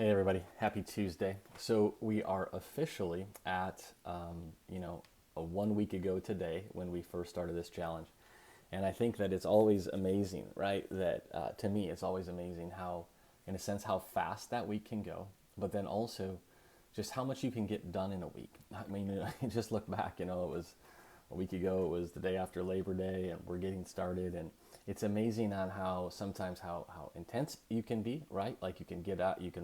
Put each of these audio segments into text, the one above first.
Hey everybody, happy Tuesday. So we are officially at, a 1 week ago today when we first started this challenge. And I think that it's always amazing, right? That to me, it's always amazing how, in a sense, how fast that week can go, but then also just how much you can get done in a week. I mean, just look back, it was a week ago, it was the day after Labor Day, and we're getting started. And it's amazing on how sometimes how intense you can be, right? Like you can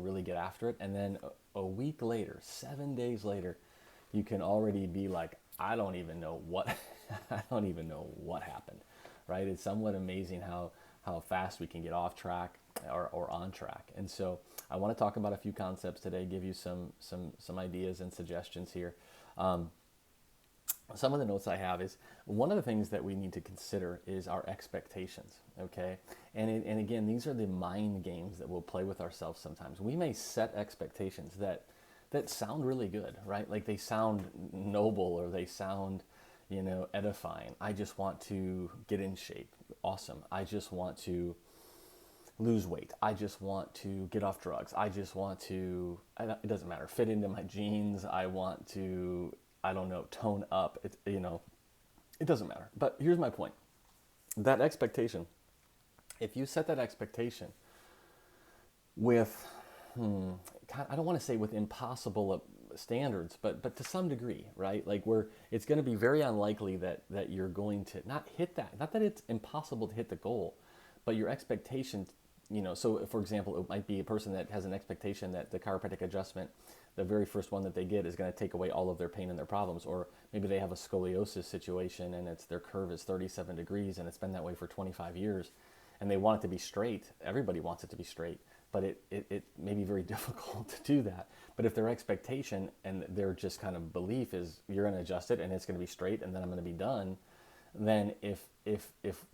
really get after it. And then a week later, 7 days later, you can already be like, I don't even know what, I don't even know what happened, right? It's somewhat amazing how fast we can get off track or on track. And so I want to talk about a few concepts today, give you some ideas and suggestions here. Some of the notes I have is one of the things that we need to consider is our expectations, okay? And again, these are the mind games that we'll play with ourselves sometimes. We may set expectations that sound really good, right? Like they sound noble or they sound, edifying. I just want to get in shape. Awesome. I just want to lose weight. I just want to get off drugs. I just want to, it doesn't matter, fit into my jeans. I want to, I don't know, tone up. It doesn't matter. But here's my point. That expectation, if you set that expectation with, I don't want to say with impossible standards, but to some degree, right? Like it's going to be very unlikely that you're going to not hit that. Not that it's impossible to hit the goal, but your expectation, so for example, it might be a person that has an expectation that the chiropractic adjustment, the very first one that they get is going to take away all of their pain and their problems. Or maybe they have a scoliosis situation and their curve is 37 degrees and it's been that way for 25 years and they want it to be straight. Everybody wants it to be straight, but it may be very difficult to do that. But if their expectation and their just kind of belief is you're going to adjust it and it's going to be straight and then I'm going to be done, then if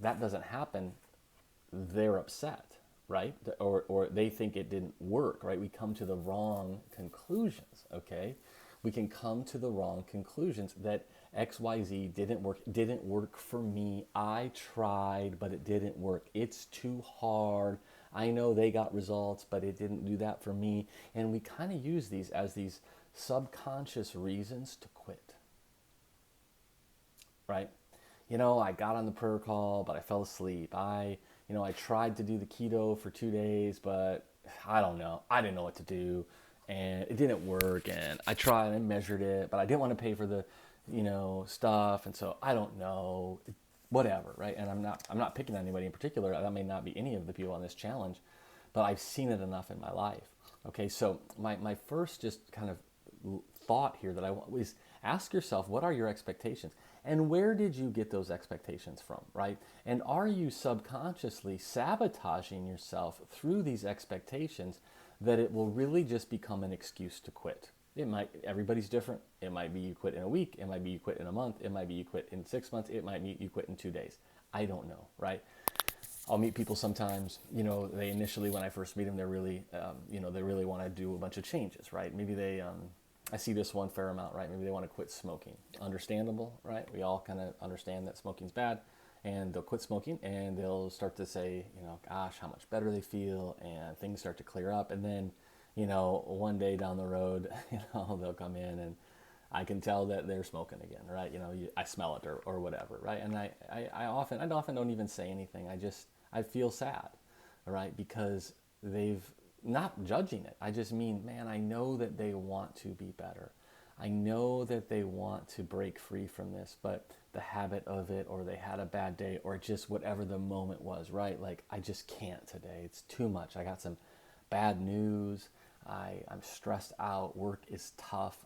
that doesn't happen, they're upset, right? Or they think it didn't work, right? We come to the wrong conclusions, okay? We can come to the wrong conclusions that XYZ didn't work for me. I tried, but it didn't work. It's too hard. I know they got results, but it didn't do that for me. And we kind of use these as these subconscious reasons to quit, right? I got on the prayer call, but I fell asleep. I tried to do the keto for 2 days, but I don't know. I didn't know what to do and it didn't work. And I tried and measured it, but I didn't want to pay for the, stuff. And so I don't know, whatever. Right. And I'm not picking on anybody in particular. That may not be any of the people on this challenge, but I've seen it enough in my life. Okay. So my first just kind of thought here that I want is ask yourself, what are your expectations? And where did you get those expectations from, right? And are you subconsciously sabotaging yourself through these expectations that it will really just become an excuse to quit? Everybody's different. It might be you quit in a week. It might be you quit in a month. It might be you quit in 6 months. It might be you quit in 2 days. I don't know, right? I'll meet people sometimes, they initially, when I first meet them, they're really, they really want to do a bunch of changes, right? Maybe I see this one fair amount, right? Maybe they want to quit smoking. Understandable, right? We all kind of understand that smoking's bad, and they'll quit smoking and they'll start to say, gosh, how much better they feel, and things start to clear up. And then, one day down the road, they'll come in and I can tell that they're smoking again, right? I smell it or whatever, right? And I often don't even say anything. I feel sad, right? Because they've not judging it. I just mean, man, I know that they want to be better. I know that they want to break free from this, but the habit of it, or they had a bad day, or just whatever the moment was, right? Like, I just can't today. It's too much. I got some bad news. I'm stressed out. Work is tough.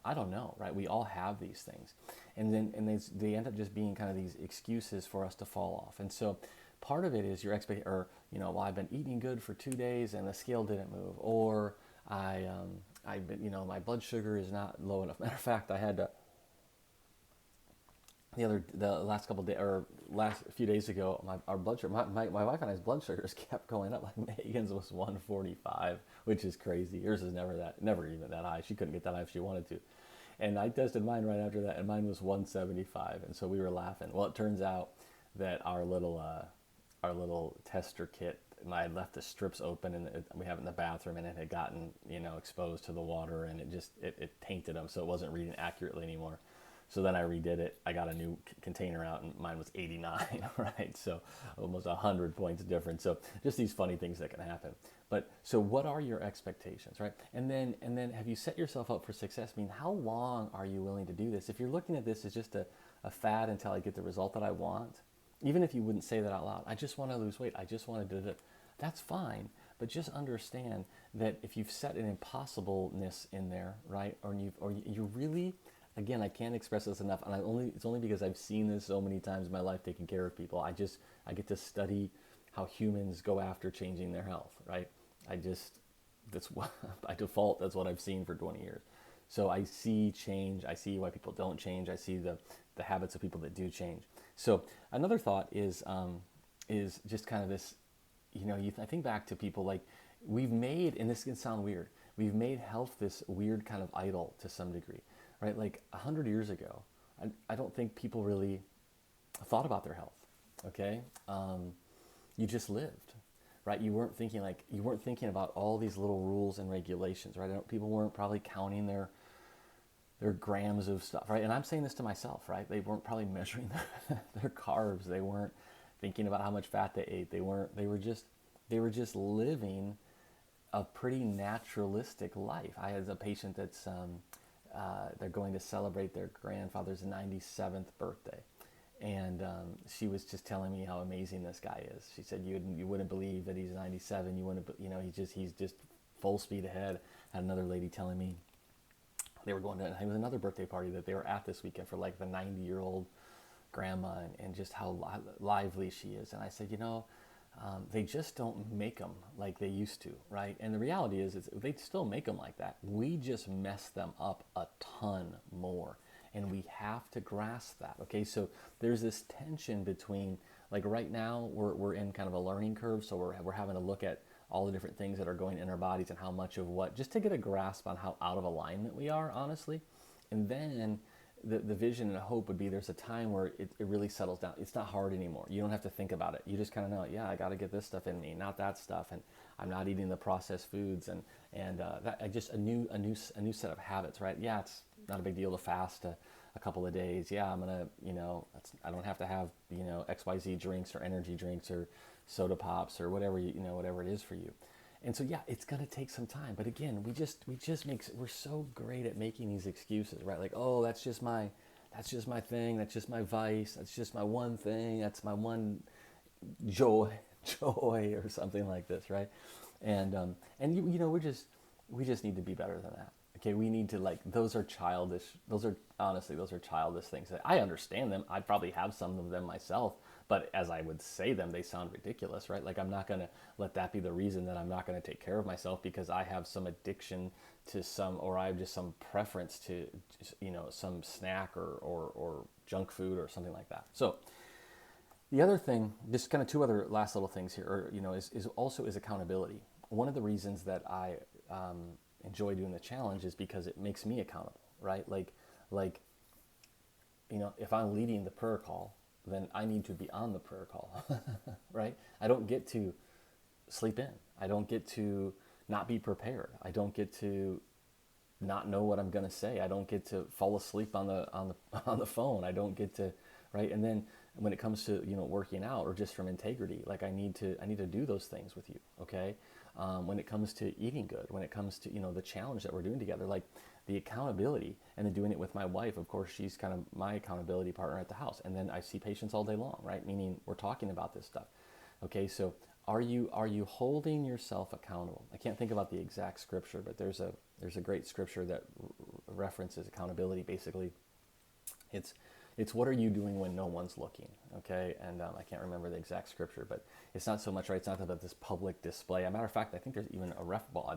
I don't know, right? We all have these things, and they end up just being kind of these excuses for us to fall off. And so, part of it is your expect, or well, I've been eating good for 2 days and the scale didn't move, or I've been, my blood sugar is not low enough. Matter of fact, I had to the last couple of days or last few days ago, our blood sugar, my wife and I's blood sugars kept going up. Like Megan's was 145, which is crazy. Yours is never even that high. She couldn't get that high if she wanted to. And I tested mine right after that, and mine was 175. And so we were laughing. Well, it turns out that our little tester kit I left the strips open, and we have it in the bathroom, and it had gotten, exposed to the water, and it tainted them, so it wasn't reading accurately anymore. So then I redid it. I got a new container out, and mine was 89, right? So almost 100 points difference. So just these funny things that can happen. But so what are your expectations, right? And then have you set yourself up for success? I mean, how long are you willing to do this? If you're looking at this as just a fad until I get the result that I want, even if you wouldn't say that out loud, I just want to lose weight, I just want to do it, that's fine. But just understand that if you've set an impossibleness in there, right, or you really, again, I can't express this enough, and it's only because I've seen this so many times in my life taking care of people. I get to study how humans go after changing their health, right? That's what by default, that's what I've seen for 20 years. So I see change. I see why people don't change. I see the habits of people that do change. So another thought is just kind of this, I think back to people like we've made, and this can sound weird, we've made health this weird kind of idol to some degree, right? Like 100 years ago, I don't think people really thought about their health, okay? You just lived, right? You weren't thinking about all these little rules and regulations, right? People weren't probably counting their grams of stuff, right? And I'm saying this to myself, right? They weren't probably measuring their carbs. They weren't thinking about how much fat they ate. They were just living a pretty naturalistic life. I had a patient that's they're going to celebrate their grandfather's 97th birthday, and she was just telling me how amazing this guy is. She said you wouldn't believe that he's 97. You wouldn't, he's just full speed ahead. Had another lady telling me they were going to, it was another birthday party that they were at this weekend for like the 90-year-old grandma, and just how lively she is. And I said, they just don't make them like they used to, right? And the reality is they still make them like that. We just mess them up a ton more. And we have to grasp that, okay? So there's this tension between, like right now, we're in kind of a learning curve, so we're having to look at all the different things that are going in our bodies and how much of what, just to get a grasp on how out of alignment we are, honestly. And then the vision and hope would be there's a time where it really settles down. It's not hard anymore. You don't have to think about it. You just kind of know, yeah, I got to get this stuff in me, not that stuff, and I'm not eating the processed foods, and that just a new set of habits, right? Yeah, it's not a big deal to fast a couple of days. Yeah, I'm gonna, I don't have to have XYZ drinks or energy drinks or soda pops or whatever whatever it is for you. And so yeah, it's gonna take some time. But again, we're so great at making these excuses, right? Like, oh, that's just my thing, that's just my vice, that's just my one thing, that's my one joy, or something like this, right? And we just need to be better than that. Okay, we need to, like, those are childish. Those are childish things. I understand them. I probably have some of them myself, but as I would say them, they sound ridiculous, right? Like, I'm not going to let that be the reason that I'm not going to take care of myself because I have some addiction to or I have just some preference to, some snack or junk food or something like that. So the other thing, just kind of two other last little things here, is also accountability. One of the reasons that I enjoy doing the challenge is because it makes me accountable, right? Like, if I'm leading the prayer call, then I need to be on the prayer call, right? I don't get to sleep in. I don't get to not be prepared. I don't get to not know what I'm going to say. I don't get to fall asleep on the on the phone. I don't get to, right? And then when it comes to working out or just from integrity, like I need to do those things with you, okay? When it comes to eating good, when it comes to the challenge that we're doing together, like the accountability, and then doing it with my wife. Of course, she's kind of my accountability partner at the house, and then I see patients all day long, right? Meaning we're talking about this stuff, okay? So are you holding yourself accountable? I can't think about the exact scripture, but there's a great scripture that references accountability. Basically, it's what are you doing when no one's looking, okay? And I can't remember the exact scripture, but it's not so much, right? It's not about this public display. As a matter of fact, I think there's even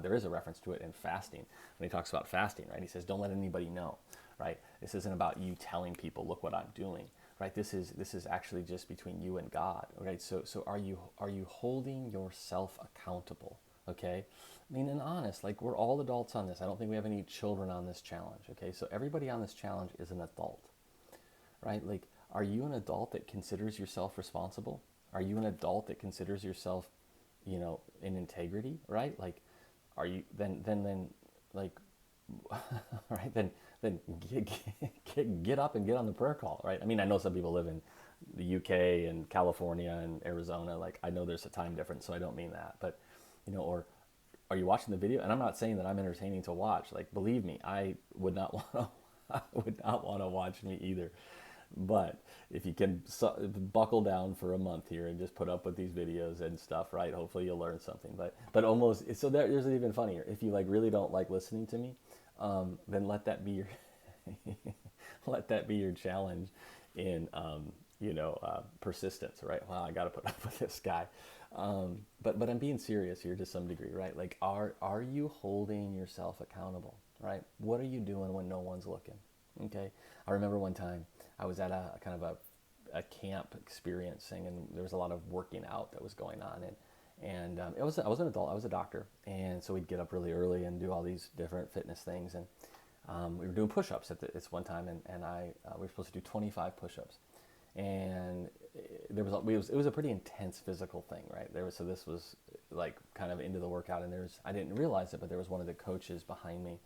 there is a reference to it in fasting when he talks about fasting, right? He says, don't let anybody know, right? This isn't about you telling people, look what I'm doing, right? This is actually just between you and God, right? So are you holding yourself accountable, okay? I mean, and honest, like we're all adults on this. I don't think we have any children on this challenge, okay? So everybody on this challenge is an adult. Right? Like, are you an adult that considers yourself responsible? Are you an adult that considers yourself in integrity, right? Like, are you then like, right? Then get up and get on the prayer call, right? I mean, I know some people live in the UK and California and Arizona. Like, I know there's a time difference, so I don't mean that, but or are you watching the video? And I'm not saying that I'm entertaining to watch. Like, believe me, I would not want to. I would not want to watch me either. But if you can buckle down for a month here and just put up with these videos and stuff, right? Hopefully you'll learn something. But almost so there's even funnier. If you like really don't like listening to me, then let that be your let that be your challenge in persistence, right? Wow, I got to put up with this guy. But I'm being serious here to some degree, right? Like, are you holding yourself accountable, right? What are you doing when no one's looking? Okay, I remember one time I was at a kind of a camp experience thing, and there was a lot of working out that was going on, and I was an adult, I was a doctor, and so we'd get up really early and do all these different fitness things, and we were doing push-ups at this one time, and we were supposed to do 25 push-ups, and it was a pretty intense physical thing, right? So this was like kind of into the workout, and I didn't realize it, but there was one of the coaches behind me,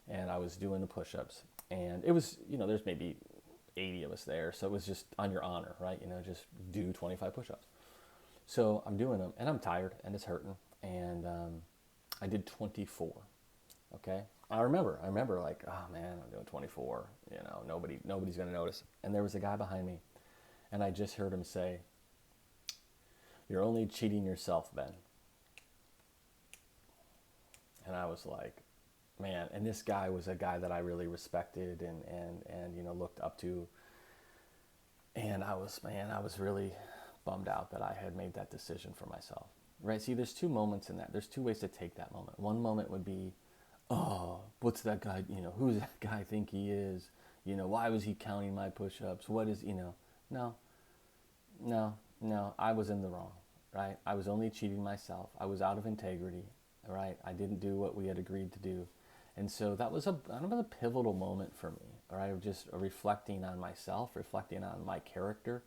and I was doing the push-ups, and it was, there's maybe 80 of us there, so it was just on your honor, right? Just do 25 push-ups. So I'm doing them, and I'm tired, and it's hurting, and I did 24. Okay, I remember like, oh man, I'm doing 24. Nobody's gonna notice. And there was a guy behind me, and I just heard him say, "You're only cheating yourself, Ben." And I was like, man, and this guy was a guy that I really respected and looked up to. And I was really bummed out that I had made that decision for myself. Right? See, there's two moments in that. There's two ways to take that moment. One moment would be, oh, what's that guy, who's that guy think he is? Why was he counting my push-ups? What is, no, I was in the wrong, right? I was only cheating myself. I was out of integrity, right? I didn't do what we had agreed to do. And so that was a pivotal moment for me, right? Of just reflecting on myself, reflecting on my character,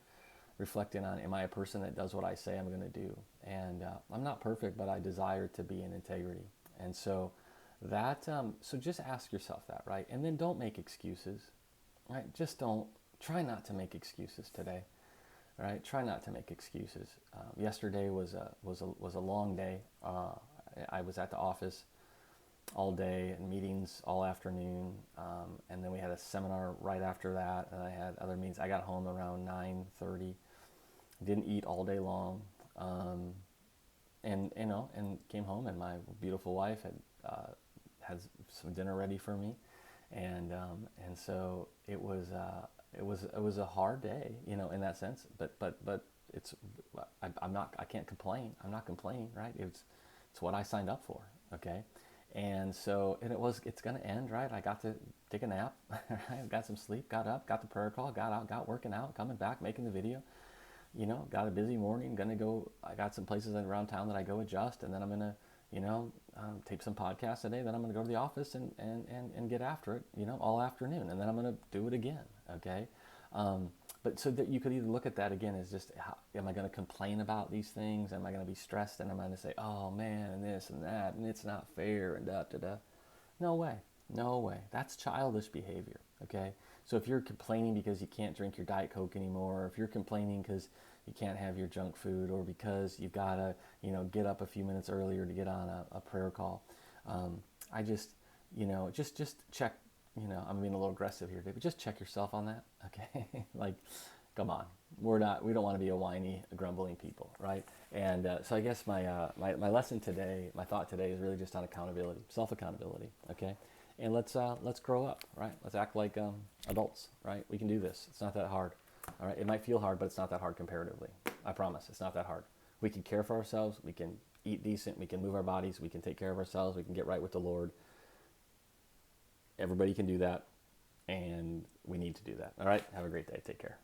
reflecting on, am I a person that does what I say I'm going to do? And I'm not perfect, but I desire to be in integrity. And so so just ask yourself that, right? And then don't make excuses, right? Try not to make excuses today, right? Try not to make excuses. Yesterday was a long day. I was at the office all day and meetings all afternoon, and then we had a seminar right after that, and I had other meetings. I got home around 9:30. Didn't eat all day long, and came home, and my beautiful wife had some dinner ready for me, and so it was a hard day, in that sense. But I can't complain. I'm not complaining, right? It's what I signed up for, okay? And so, it's going to end, right? I got to take a nap, right? Got some sleep, got up, got the prayer call, got out, got working out, coming back, making the video, got a busy morning, I got some places around town that I go adjust, and then I'm going to, tape some podcasts today, then I'm going to go to the office and get after it, all afternoon, and then I'm going to do it again, okay? But so that you could either look at that again as just, am I going to complain about these things? Am I going to be stressed? And am I going to say, oh man, and this and that, and it's not fair, and da da da? No way. No way. That's childish behavior, okay? So if you're complaining because you can't drink your Diet Coke anymore, or if you're complaining because you can't have your junk food, or because you've got to, get up a few minutes earlier to get on a prayer call, I just, just check. I'm being a little aggressive here, but just check yourself on that, okay? Like, come on, we don't want to be a whiny, grumbling people, right? And so I guess my lesson today, my thought today is really just on accountability, self-accountability, okay? And let's grow up, right? Let's act like adults, right? We can do this. It's not that hard, all right? It might feel hard, but it's not that hard comparatively. I promise, it's not that hard. We can care for ourselves. We can eat decent. We can move our bodies. We can take care of ourselves. We can get right with the Lord. Everybody can do that, and we need to do that. All right? Have a great day. Take care.